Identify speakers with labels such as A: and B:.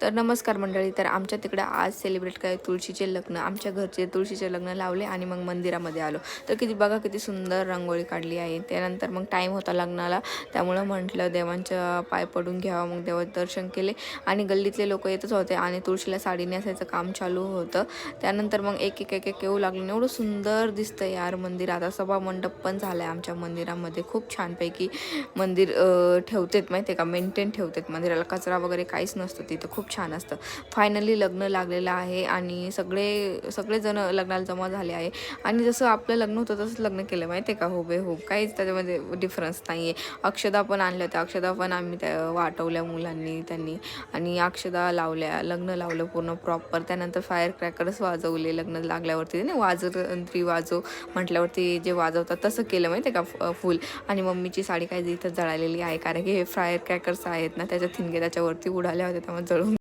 A: तर नमस्कार मंडळी. तर आमच्या तिकडे आज सेलिब्रेट काय तुळशीचे लग्न, आमच्या घरचे तुळशीचे लग्न लावले आणि मग मंदिरामध्ये आलो. तर किती सुंदर रांगोळी काढली आहे. त्यानंतर मग टाईम होता लग्नाला, त्यामुळं म्हटलं देवांच्या पाय पडून घ्यावं. मग देवाचं दर्शन केले आणि गल्लीतले लोक येतच होते आणि तुळशीला साडी नेसायचं काम चालू होतं. त्यानंतर मग एक येऊ लागलं. एवढं सुंदर दिसतं यार मंदिर. आता सभा मंडप पण झाला आहे आमच्या मंदिरामध्ये. खूप छानपैकी मंदिर ठेवतात माहिती आहे का, मेंटेन ठेवतात मंदिराला. कचरा वगैरे काहीच नसतं तिथं. खूप छान असतं. फायनली लग्न लागलेलं आहे आणि सगळेजण लग्नाला जमा झाले आहे आणि जसं आपलं लग्न होतं तसंच लग्न केलं माहिती आहे का, हुबेहूब. काहीच त्याच्यामध्ये डिफरन्स नाही आहे. अक्षदा पण आणल्या होत्या. अक्षदा पण आम्ही त्या वाटवल्या मुलांनी त्यांनी आणि अक्षदा लावल्या. लग्न लावलं पूर्ण प्रॉपर. त्यानंतर फायर क्रॅकर्स वाजवले लग्न लागल्यावरती. नाही वाजंत्री वाजव म्हटल्यावरती जे वाजवतात तसं केलं माहिती आहे का, फुल. आणि मम्मीची साडी काय इथं जळालेली आहे कारण की हे फायर क्रॅकर्स आहेत ना, त्याच्या ठिणगे त्याच्यावरती उडाल्या होत्या, त्यामुळे जळून